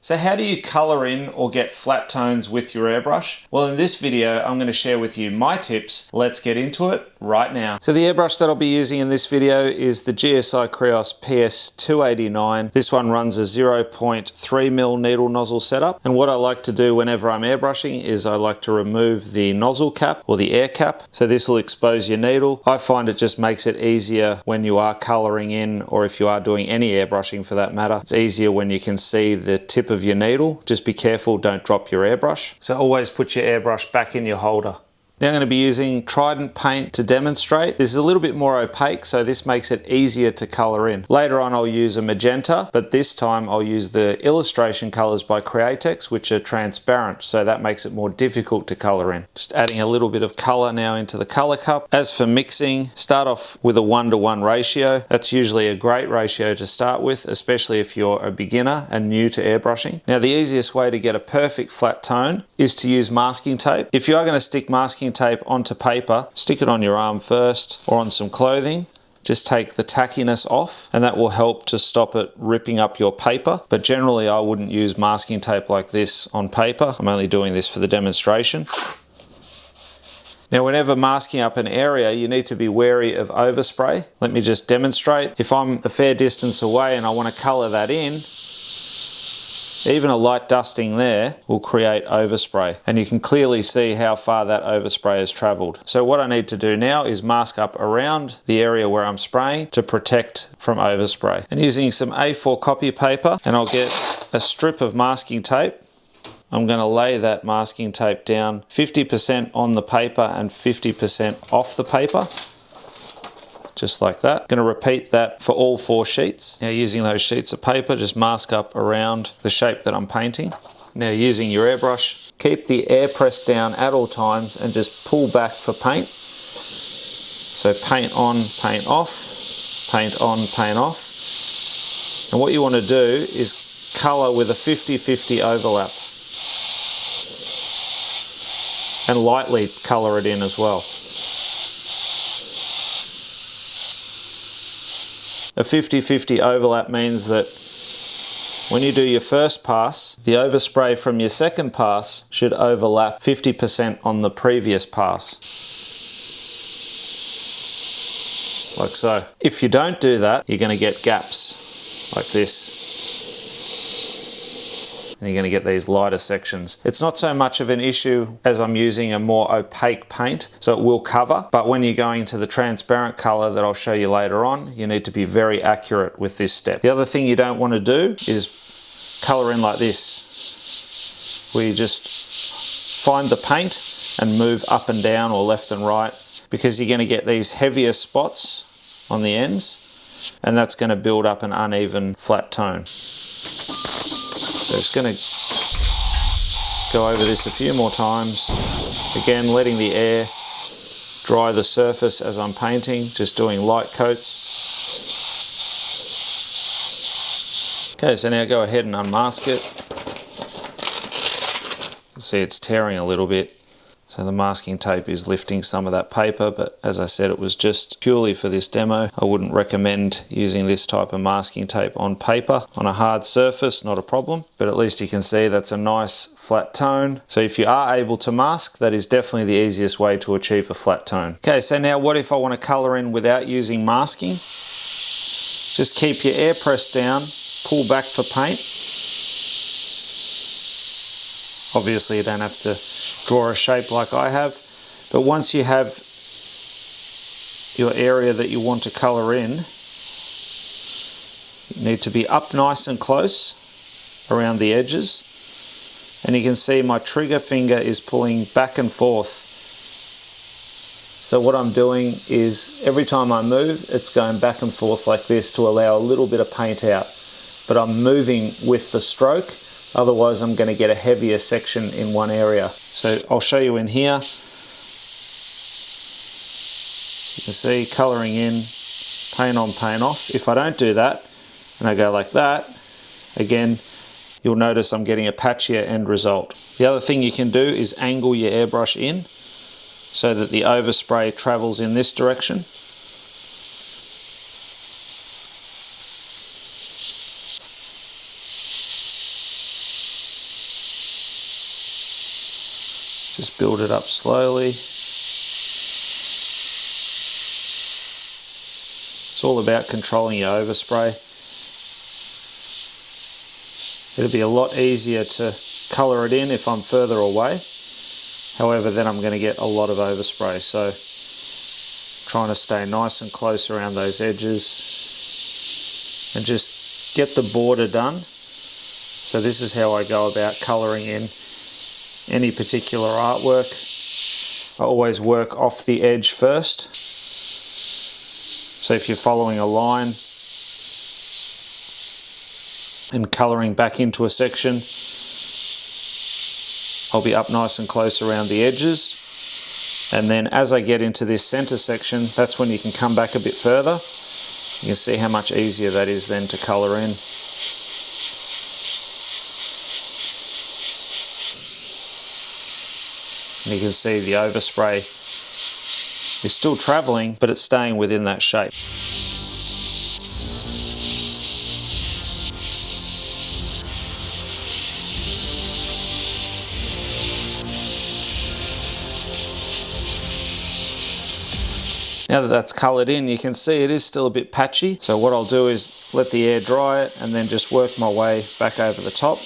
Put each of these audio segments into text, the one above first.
So how do you color in or get flat tones with your airbrush? Well, in this video, I'm going to share with you my tips. Let's get into it right now. So the airbrush that I'll be using in this video is the GSI Krios PS289. This one runs a 0.3mm needle nozzle setup. And what I like to do whenever I'm airbrushing is I like to remove the nozzle cap or the air cap. So this will expose your needle. I find it just makes it easier when you are coloring in, or if you are doing any airbrushing for that matter. It's easier when you can see the tip of your needle. Just be careful, don't drop your airbrush. So always put your airbrush back in your holder. Now I'm going to be using Trident paint to demonstrate. This is a little bit more opaque, so this makes it easier to color in. Later on I'll use a magenta, but this time I'll use the illustration colors by Createx, which are transparent, so that makes it more difficult to color in. Just adding a little bit of color now into the color cup. As for mixing, start off with a 1:1 ratio. That's usually a great ratio to start with, especially if you're a beginner and new to airbrushing. Now the easiest way to get a perfect flat tone is to use masking tape. If you are going to stick masking tape onto paper, stick it on your arm first or on some clothing. Just take the tackiness off and that will help to stop it ripping up your paper. But generally I wouldn't use masking tape like this on paper. I'm only doing this for the demonstration. Now whenever masking up an area, you need to be wary of overspray. Let me just demonstrate. If I'm a fair distance away and I want to color that in, even a light dusting there will create overspray, and you can clearly see how far that overspray has traveled. So what I need to do now is mask up around the area where I'm spraying to protect from overspray. And using some A4 copy paper, and I'll get a strip of masking tape. I'm going to lay that masking tape down 50% on the paper and 50% off the paper. Just like that. Going to repeat that for all 4 sheets. Now using those sheets of paper, just mask up around the shape that I'm painting. Now using your airbrush, keep the air press down at all times and just pull back for paint. So paint on, paint off, paint on, paint off. And what you want to do is color with a 50-50 overlap. And lightly color it in as well. A 50-50 overlap means that when you do your first pass, the overspray from your second pass should overlap 50% on the previous pass. Like so. If you don't do that, you're going to get gaps like this. And you're going to get these lighter sections. It's not so much of an issue as I'm using a more opaque paint, so it will cover, but when you're going to the transparent color that I'll show you later on, you need to be very accurate with this step. The other thing you don't want to do is color in like this, where you just find the paint and move up and down or left and right, because you're going to get these heavier spots on the ends, and that's going to build up an uneven flat tone. So just going to go over this a few more times. Again, letting the air dry the surface as I'm painting, just doing light coats. Okay, so now go ahead and unmask it. You see it's tearing a little bit. So the masking tape is lifting some of that paper, but as I said, it was just purely for this demo. I wouldn't recommend using this type of masking tape on paper. On a hard surface, not a problem, but at least you can see that's a nice flat tone. So if you are able to mask, that is definitely the easiest way to achieve a flat tone. Okay, so now what if I want to color in without using masking? Just keep your air press down, pull back for paint. Obviously you don't have to draw a shape like I have, but once you have your area that you want to colour in, you need to be up nice and close around the edges, and you can see my trigger finger is pulling back and forth. So what I'm doing is every time I move, it's going back and forth like this to allow a little bit of paint out, but I'm moving with the stroke. Otherwise I'm going to get a heavier section in one area. So I'll show you in here. You can see colouring in, paint on, paint off. If I don't do that and I go like that, again, you'll notice I'm getting a patchier end result. The other thing you can do is angle your airbrush in so that the overspray travels in this direction. Just build it up slowly. It's all about controlling your overspray. It'll be a lot easier to colour it in if I'm further away. However, then I'm going to get a lot of overspray. So trying to stay nice and close around those edges and just get the border done. So this is how I go about colouring in any particular artwork. I always work off the edge first. So if you're following a line and colouring back into a section, I'll be up nice and close around the edges. And then as I get into this centre section, that's when you can come back a bit further. You can see how much easier that is then to colour in. And you can see the overspray is still travelling, but it's staying within that shape. Now that that's coloured in, you can see it is still a bit patchy. So what I'll do is let the air dry it and then just work my way back over the top.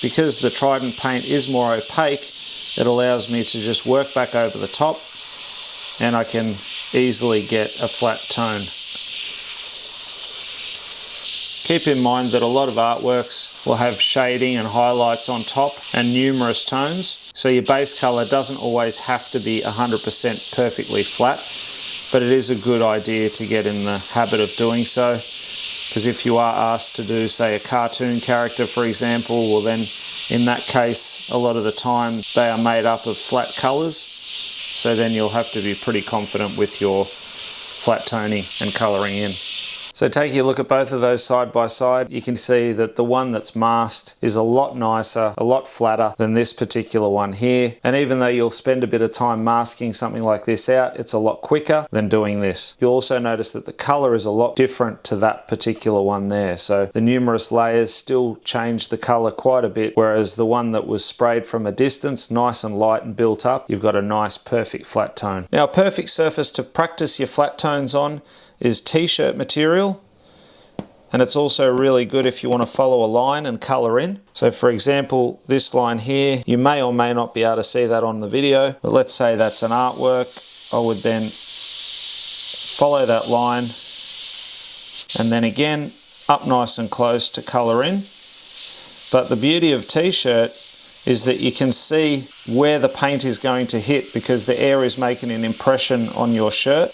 Because the Trident paint is more opaque, it allows me to just work back over the top and I can easily get a flat tone. Keep in mind that a lot of artworks will have shading and highlights on top and numerous tones. So your base colour doesn't always have to be 100% perfectly flat, but it is a good idea to get in the habit of doing so. Because if you are asked to do, say, a cartoon character, for example, well then, in that case, a lot of the time they are made up of flat colours. So then you'll have to be pretty confident with your flat toning and colouring in. So taking a look at both of those side by side, you can see that the one that's masked is a lot nicer, a lot flatter than this particular one here. And even though you'll spend a bit of time masking something like this out, it's a lot quicker than doing this. You'll also notice that the colour is a lot different to that particular one there. So the numerous layers still change the colour quite a bit, whereas the one that was sprayed from a distance, nice and light and built up, you've got a nice perfect flat tone. Now a perfect surface to practice your flat tones on is t-shirt material, and it's also really good if you want to follow a line and colour in. So for example, this line here, you may or may not be able to see that on the video, but let's say that's an artwork. I would then follow that line and then again up nice and close to colour in. But the beauty of t-shirt is that you can see where the paint is going to hit because the air is making an impression on your shirt.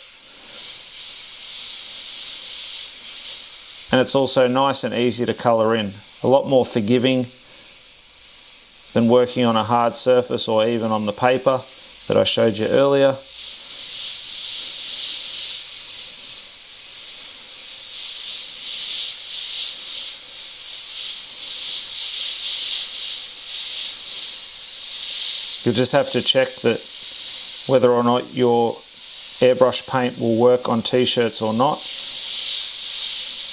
And it's also nice and easy to colour in. A lot more forgiving than working on a hard surface or even on the paper that I showed you earlier. You'll just have to check that whether or not your airbrush paint will work on t-shirts or not.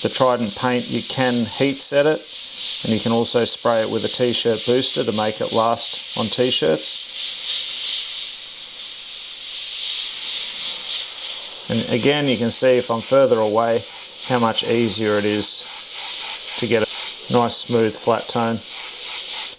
The Trident paint, you can heat set it, and you can also spray it with a t-shirt booster to make it last on t-shirts. And again, you can see if I'm further away how much easier it is to get a nice smooth flat tone.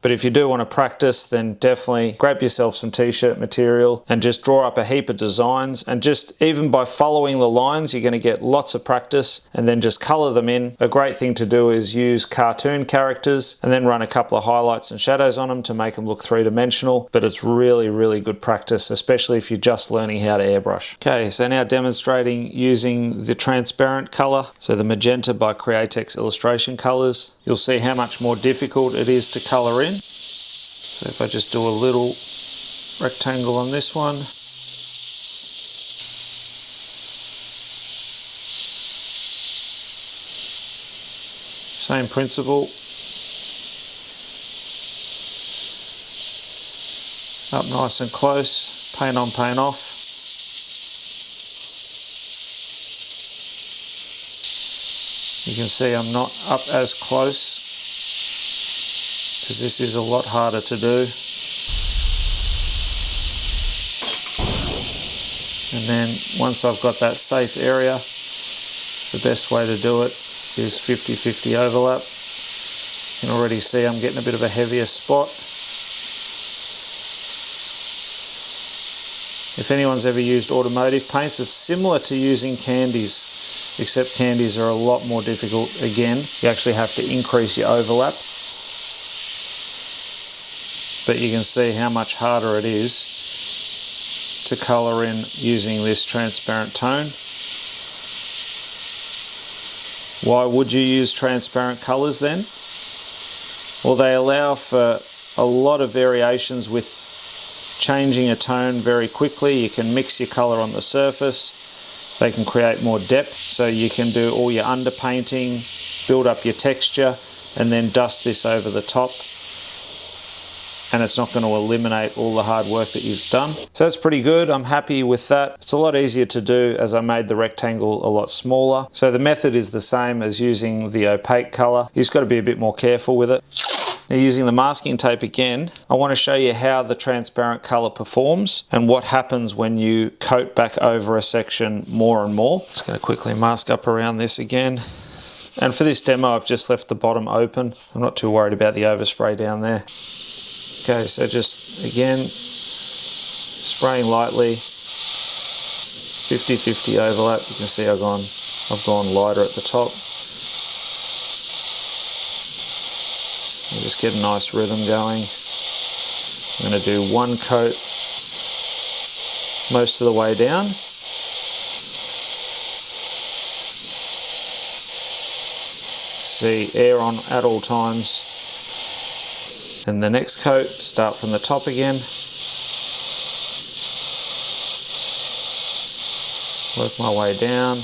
But if you do want to practice, then definitely grab yourself some t-shirt material and just draw up a heap of designs, and just even by following the lines you're going to get lots of practice, and then just colour them in. A great thing to do is use cartoon characters and then run a couple of highlights and shadows on them to make them look three-dimensional, but it's really good practice, especially if you're just learning how to airbrush. Okay, so now demonstrating using the transparent colour, so the magenta by Createx Illustration Colours. You'll see how much more difficult it is to colour in. So if I just do a little rectangle on this one, same principle, up nice and close, paint on, paint off. You can see I'm not up as close because this is a lot harder to do. And then once I've got that safe area, the best way to do it is 50-50 overlap. You can already see I'm getting a bit of a heavier spot. If anyone's ever used automotive paints, it's similar to using candies, except candies are a lot more difficult. Again, you actually have to increase your overlap. But you can see how much harder it is to colour in using this transparent tone. Why would you use transparent colours then? Well, they allow for a lot of variations with changing a tone very quickly. You can mix your colour on the surface. They can create more depth, so you can do all your underpainting, build up your texture, and then dust this over the top. And it's not going to eliminate all the hard work that you've done. So that's pretty good. I'm happy with that. It's a lot easier to do as I made the rectangle a lot smaller. So the method is the same as using the opaque color. You just got to be a bit more careful with it. Now, using the masking tape again, I want to show you how the transparent color performs and what happens when you coat back over a section more and more. Just going to quickly mask up around this again. And for this demo, I've just left the bottom open. I'm not too worried about the overspray down there. Okay, so just again, spraying lightly, 50-50 overlap. You can see I've gone lighter at the top. And just get a nice rhythm going. I'm going to do one coat most of the way down. See, air on at all times. And the next coat, start from the top again. Work my way down.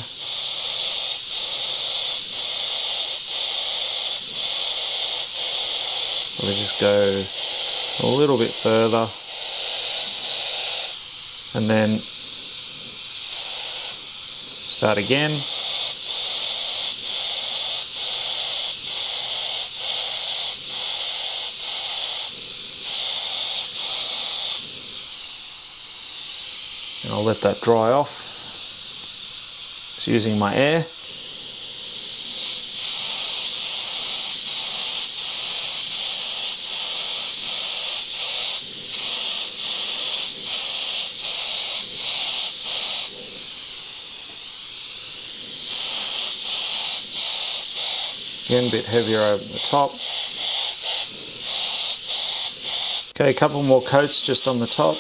Let me just go a little bit further. And then start again. And I'll let that dry off. Just using my air. Again, a bit heavier over the top. Okay, a couple more coats just on the top.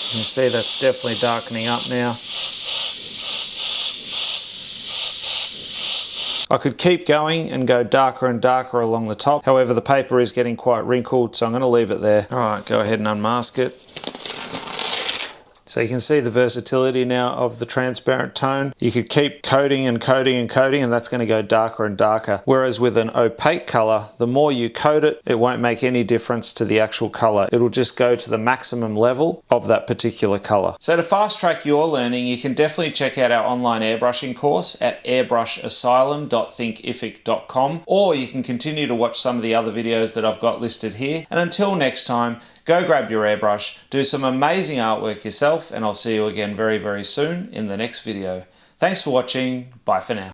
You can see that's definitely darkening up now. I could keep going and go darker and darker along the top. However, the paper is getting quite wrinkled, so I'm going to leave it there. All right, go ahead and unmask it. So you can see the versatility now of the transparent tone. You could keep coating and coating and coating, and that's going to go darker and darker. Whereas with an opaque color, the more you coat it, it won't make any difference to the actual color. It'll just go to the maximum level of that particular color. So to fast track your learning, you can definitely check out our online airbrushing course at airbrushasylum.thinkific.com, or you can continue to watch some of the other videos that I've got listed here. And until next time, go grab your airbrush, do some amazing artwork yourself, and I'll see you again very, very soon in the next video. Thanks for watching. Bye for now.